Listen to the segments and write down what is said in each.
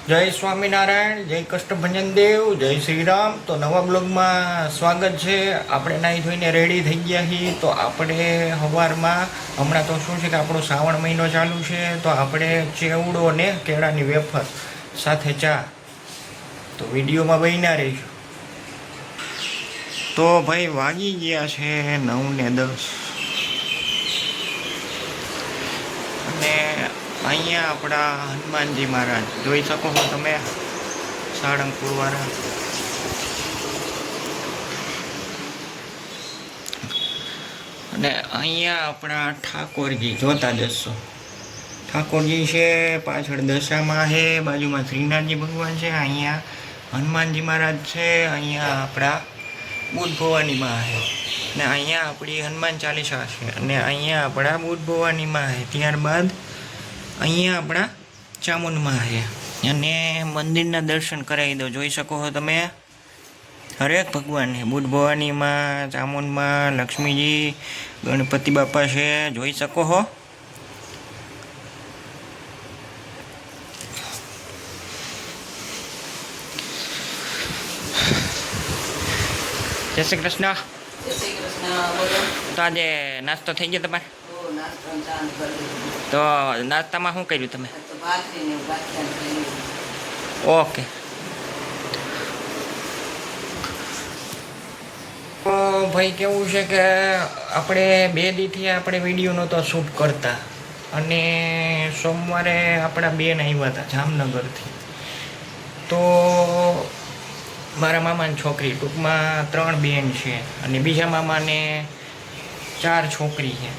જય સ્વામિનારાયણ, જય કષ્ટભંજન દેવ, જય શ્રી રામ. તો નવા બ્લોગમાં સ્વાગત છે. આપણે નાહી ધોઈને રેડી થઈ ગયા છીએ. તો આપણે સવારમાં હમણાં તો શું છે કે આપણો શ્રાવણ મહિનો ચાલુ છે. તો આપણે ચેવડો ને કેળાની વેફર સાથે ચા. તો વિડીયોમાં બન્યા રહીશું. તો ભાઈ વાગી ગયા છે 9:10 અને અહીંયા આપણા હનુમાનજી મહારાજ જોઈ શકો છો તમે, સાળંગપુર વાળા. અને અહીંયા આપણા ઠાકોરજી જોતા જશો. ઠાકોરજી છે, પાછળ દશામાં છે, બાજુમાં શ્રીનાથજી ભગવાન છે, અહીંયા હનુમાનજી મહારાજ છે, અહીંયા આપણા બુદ્ધ ભવાનીમાં છે, ને અહીંયા આપણી હનુમાન ચાલીસા છે, અને અહીંયા આપણા બુદ્ધ ભવાનીમાં છે. ત્યારબાદ અહીંયા આપણા ચામુંડમાં છે. અને મંદિરના દર્શન કરાવી દો. જોઈ શકો છો તમે, હરેક ભગવાન છે. બુદ્ધ ભવાનીમાં, ચામુંડમાં લક્ષ્મીજી, ગણપતિ બાપા છે, જોઈ શકો છો. જય શ્રી કૃષ્ણ. તો આજે નાસ્તો થઈ ગયો તમારે? તો નાસ્તામાં શું કર્યું તમે? ઓકે. તો ભાઈ કેવું છે કે આપણે 2 દીથી આપણે વિડીયો નહોતો શૂટ કરતા, અને સોમવારે આપણા બેન આવ્યા હતા જામનગરથી. તો મારા મામાની છોકરી, ટૂંકમાં 3 બેન છે, અને બીજા મામાને 4 છોકરી છે.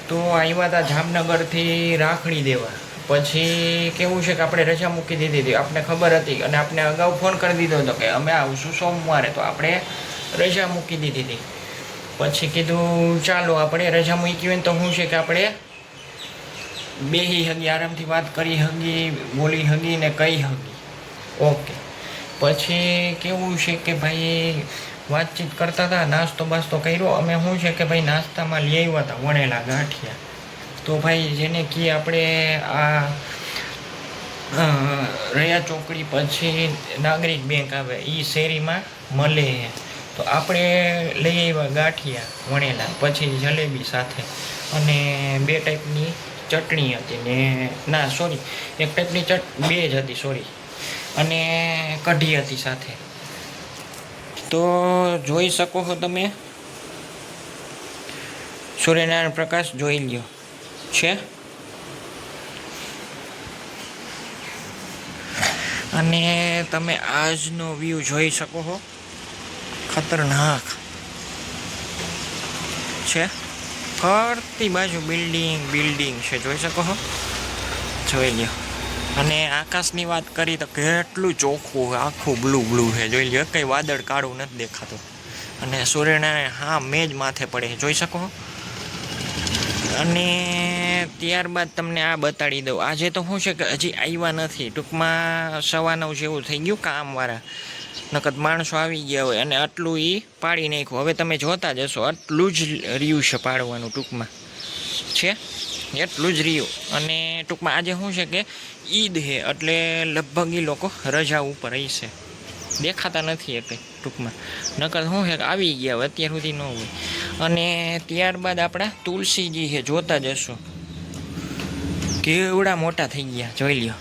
તો આવ્યા હતા જામનગરથી રાખડી દેવા. પછી કેવું છે કે આપણે રજા મૂકી દીધી હતી, આપણને ખબર હતી, અને આપણે અગાઉ ફોન કરી દીધો હતો કે અમે આવશું સોમવારે. તો આપણે રજા મૂકી દીધી હતી. પછી કીધું ચાલો આપણે રજા મૂકી હોય ને તો શું છે કે આપણે બેહી હગી, આરામથી વાત કરી હગી, બોલી હગી ને કહી હગી. ઓકે. પછી કેવું છે કે ભાઈ વાતચીત કરતા હતા, નાસ્તો બાસ્તો કર્યો. અમે શું છે કે ભાઈ નાસ્તામાં લઈ આવ્યા હતા વણેલા ગાંઠિયા. તો ભાઈ જેને કે આપણે આ રયા ચોકડી પછી નાગરિક બેંક આવે એ શેરીમાં મળે. તો આપણે લઈ આવ્યા ગાંઠિયા વણેલા, પછી જલેબી સાથે, અને 2 ટાઈપની ચટણી હતી, ને ના સોરી, 1 ટાઈપની 2 જ હતી સોરી, અને કઢી હતી સાથે. તો જોઈ શકો છો તમે, સૂર્યનારાયણ પ્રકાશ જોઈ લ્યો છે. અને તમે આજનો વ્યૂ જોઈ શકો છો, ખતરનાક છે. ફરતી બાજુ બિલ્ડિંગ છે, જોઈ શકો છો, જોઈ લ્યો. અને આકાશની વાત કરી તો કેટલું ચોખ્ખું, આખું બ્લુ છે, જોઈ લ્યો. કંઈ વાદળ કાળું નથી દેખાતું. અને સૂર્યનારાયણ હા મેં જ માથે પડે, જોઈ શકો. અને ત્યારબાદ તમને આ બતાડી દઉં. આજે તો શું છે કે હજી આવ્યા નથી, ટૂંકમાં 9:15 જેવું થઈ ગયું કામવાળા. નકદ માણસો આવી ગયા હોય, અને આટલું એ પાડી નાખ્યું. હવે તમે જોતા જશો, આટલું જ રહ્યું છે પાડવાનું, ટૂંકમાં છે એટલું જ રહ્યું. અને ટૂંકમાં આજે શું છે કે ઈદ છે, એટલે લગભગ એ લોકો રજા ઉપર હશે, દેખાતા નથી એ કંઈ ટૂંકમાં. નકર શું છે કે આવી ગયા હોય, અત્યાર સુધી ન હોય. અને ત્યારબાદ આપણા તુલસીજી છે, જોતા જશો કેવડા મોટા થઈ ગયા, જોઈ લ્યો.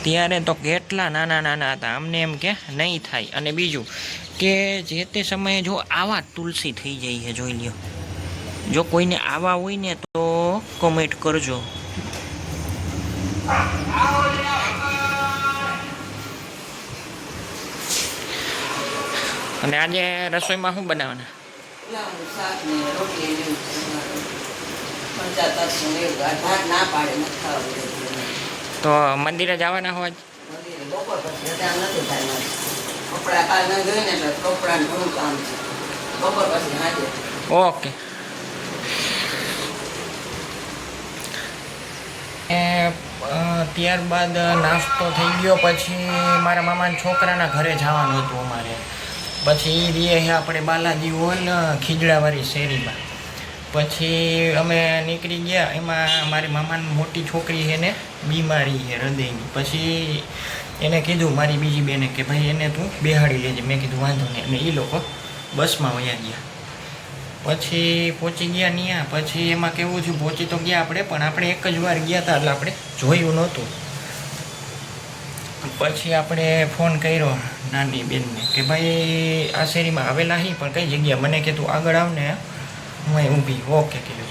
ત્યારે તો કેટલા નાના હતા, અમને એમ કે નહીં થાય. અને બીજું કે જે તે સમયે જો આવા તુલસી થઈ જાય છે, જોઈ લ્યો. જો કોઈને આવા હોય ને તો કોમેન્ટ કરજો. અને આજે રસોઈમાં શું બનાવવાના? તો મંદિરે જવાના હોય? ઓકે. ત્યારબાદ નાસ્તો થઈ ગયો. પછી મારા મામાના છોકરાના ઘરે જવાનું હતું અમારે. પછી એ રીએ આપણે બાલાજી હોલ ખીજડાવાળી શેરીમાં. પછી અમે નીકળી ગયા. એમાં મારી મામાની મોટી છોકરી છે ને બીમારી છે હૃદયની. પછી એને કીધું મારી બીજી બેને કે ભાઈ એને તું બેહાડી લેજે. મેં કીધું વાંધો નહીં. અને એ લોકો બસમાં વયા ગયા. પછી પહોંચી ગયા ત્યાં. પછી એમાં કેવું થયું, પહોંચી તો ગયા આપણે, પણ આપણે એક જ વાર ગયા હતા એટલે આપણે જોયું નહોતું. પછી આપણે ફોન કર્યો નાની બેનને કે ભાઈ આ શેરીમાં આવેલા હી, પણ કઈ જગ્યા? મને કે તું આગળ આવ ને હું અહીં ઊભી. ઓકે કીધું.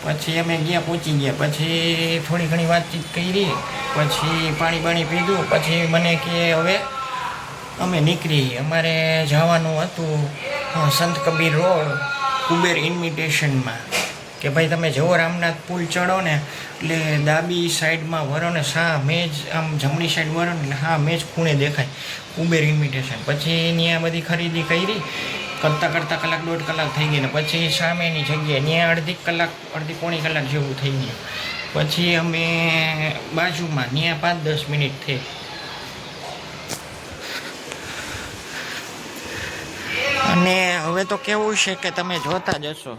પછી અમે ગયા, પહોંચી ગયા. પછી થોડી ઘણી વાતચીત કરી. પછી પાણી બાણી પીધું. પછી મને કે હવે અમે નીકળી. અમારે જવાનું હતું સંત કબીર રોડ કુબેર ઇન્વિટેશનમાં. કે ભાઈ તમે જેવો રામનાથ પુલ ચડો ને એટલે ડાબી સાઈડમાં વરો ને સામે જ આમ જમણી સાઈડ વરો ને એટલે સામે જ ખૂણે દેખાય કુબેર ઇન્વિટેશન. પછી ત્યાં બધી ખરીદી કરી. કરતાં કલાક 1.5 કલાક થઈ ગઈ ને પછી સામેની જગ્યાએ ત્યાં અડધી પોણી કલાક જેવું થઈ ગયું. પછી અમે બાજુમાં ત્યાં 5-10 મિનિટ થઈ. અને હવે તો કેવું છે કે તમે જોતા જશો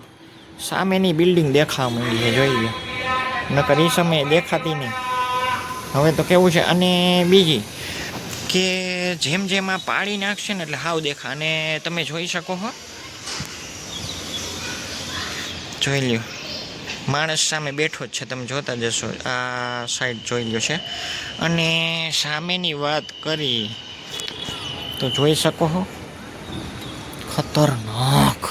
સામેની બિલ્ડિંગ દેખાવા માંડી છે, જોઈ લો. નકર એ સમયે દેખાતી નહીં. હવે તો કેવું છે. અને બીજી કે જેમ જેમ આ પાડી નાખશે ને એટલે હાવ દેખા. અને તમે જોઈ શકો છો, જોઈ લ્યો માણસ સામે બેઠો જ છે. તમે જોતા જશો આ સાઈડ જોઈ લ્યો છે. અને સામેની વાત કરી તો જોઈ શકો છો, ખતરનાક.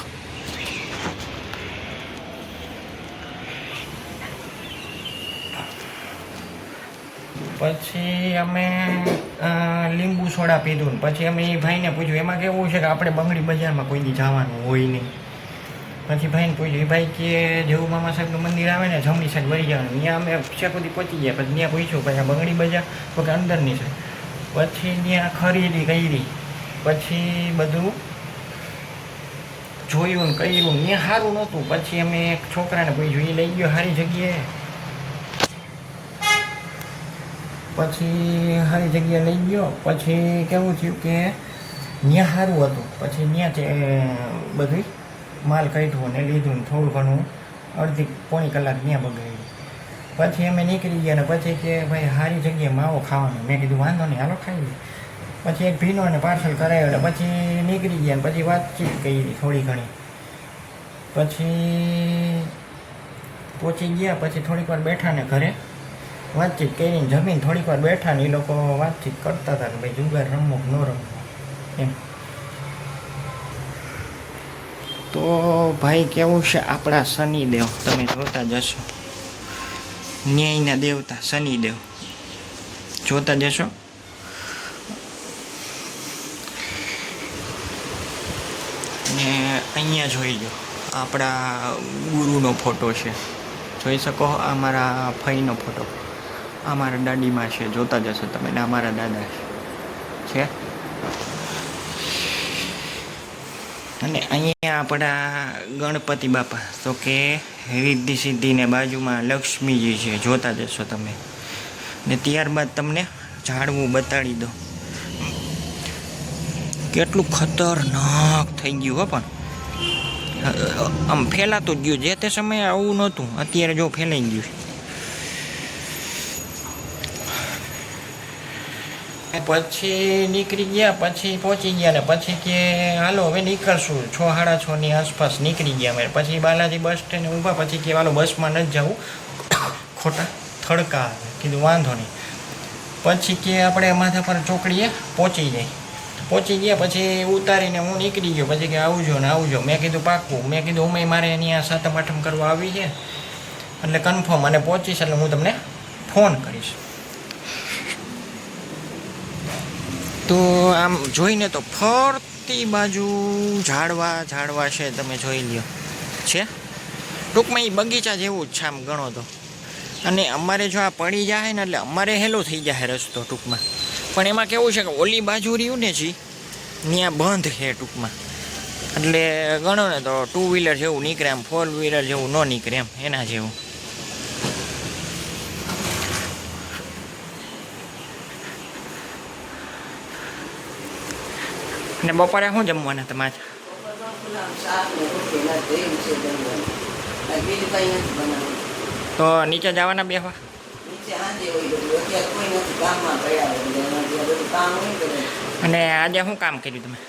પછી અમે લીંબુ સોડા પીધું ને પછી અમે એ ભાઈને પૂછ્યું. એમાં કેવું છે કે આપણે બંગડી બજારમાં કોઈ દી જવાનું હોય નહીં. પછી ભાઈને પૂછ્યું. એ ભાઈ કે જેવું મામા સાહેબનું મંદિર આવે ને જમણી સાઈડ વળી જવાનું. ત્યાં અમે છેક સુધી પહોંચી ગયા. પછી ત્યાં પૂછ્યું પછી આ બંગડી બજાર તો કે અંદરની છે. પછી ત્યાં ખરીદી કરી. પછી બધું જોયું ને કર્યું. ત્યાં સારું નહોતું. પછી અમે એક છોકરાને પૂછ્યું. એ લઈ ગયો સારી જગ્યાએ. પછી સારી જગ્યાએ લઈ ગયો. પછી કેવું થયું કે ત્યાં સારું હતું. પછી ત્યાં બધું માલ કાઢ્યો ને લીધું ને થોડું ઘણું અડધી પોણી કલાક ત્યાં બગાડ્યું. પછી અમે નીકળી ગયા. ને પછી કે ભાઈ સારી જગ્યાએ માવો ખાવાનો. મેં કીધું વાંધો નહીં, હાલો ખાઈ લઈએ. પછી એક ભીનો ને પાર્સલ કરાવ્યો ને પછી નીકળી ગયા. પછી વાતચીત કરી થોડી ઘણી. પછી પહોંચી ગયા. પછી થોડીક વાર બેઠા ને ઘરે વાતચીત કરીને જમીન થોડીક વાર બેઠા ને એ લોકો વાતચીત કરતા હતા કે ભાઈ જુગાર રમવો કે ન રમવો એમ. તો ભાઈ કેવું છે આપણા શનિદેવ, તમે જોતા જશો. ન્યાયના દેવતા શનિદેવ જોતા જશો. ને અહીંયા જોઈ લો આપણા ગુરુનો ફોટો છે, જોઈ શકો. આ મારા ફઈનો ફોટો, આ મારા દાદીમાં છે, જોતા જશો તમે. ને અમારા દાદા છે. અને અહીંયા આપણા ગણપતિ બાપા, તો કે રિદ્ધિ સિદ્ધિને બાજુમાં લક્ષ્મીજી છે, જોતા જશો તમે. ને ત્યારબાદ તમને ઝાડવું બતાડી દો. કેટલું ખતરનાક થઈ ગયું હો. પણ આમ ફેલાતું જ ગયું. જે તે સમયે આવું નહોતું, અત્યારે જો ફેલાઈ ગયું. પછી નીકળી ગયા. પછી પહોંચી ગયા ને પછી કે હાલો હવે નીકળશું. 6-6:30 આસપાસ નીકળી ગયા અમે. પછી બાલાજી બસ સ્ટેન્ડ ઊભા. પછી કે હાલો બસમાં નથી જવું, ખોટા થડકા આવે. કીધું વાંધો નહીં. પછી કે આપણે માથા પર ચોકડીએ પહોંચી જાય. પહોંચી ગયા. પછી ઉતારીને હું નીકળી ગયો. પછી કે આવજો ને આવજો. મેં કીધું પાક્કું. મેં કીધું અમે મારે અહીંયા 7મ-8મ કરવા આવી છે એટલે કન્ફર્મ. અને પહોંચીશ એટલે હું તમને ફોન કરીશ. તો આમ જોઈને તો ફરતી બાજુ ઝાડવા છે, તમે જોઈ લ્યો છે. ટૂંકમાં એ બગીચા જેવું જ છે આમ ગણો તો. અને અમારે જો આ પડી જાય ને એટલે અમારે હેલો થઈ જાય રસ્તો ટૂંકમાં. પણ એમાં કેવું છે કે ઓલી બાજુ રહ્યું ને જી ત્યાં બંધ છે ટૂંકમાં. એટલે ગણો ને તો 2 વ્હીલર જેવું નીકળે, આમ 4 વ્હીલર જેવું ન નીકળે એમ, એના જેવું. ને બપોરે શું જમવાના તમારે? બીજું કંઈ નથી બનાવવું. તો નીચે જવાના બેહવા? નીચે હાંજે હોય બધું. અત્યારે કોઈ નથી, કામમાં ગયા હોય બધા. એમાં જે બધું કામ હોય ને બધું. અને આજે શું કામ કર્યું તમે?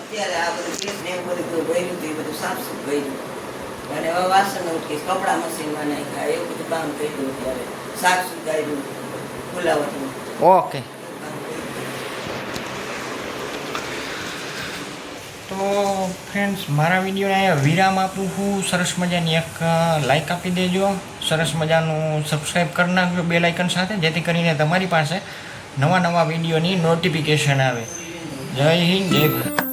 અત્યારે આ બધું પીસ ને એવું બધું ભર્યું હતું, એ બધું સાફ સુફ કર્યું. અને હવે વાસણ ઉઠીશ, કપડાં મશીનમાં નાખ્યા, એવું બધું કામ કર્યું. અત્યારે શાક સુધાર્યું, ફુલાવટનું ઓકે. તો ફ્રેન્ડ્સ, મારા વિડીયોને અહીંયા વિરામ આપું છું. સરસ મજાની એક લાઈક આપી દેજો, સરસ મજાનું સબસ્ક્રાઈબ કરી નાખજો બેલ આઇકન સાથે, જેથી કરીને તમારી પાસે નવા નવા વિડીયોની નોટિફિકેશન આવે. જય હિન્દ, જય ભારત.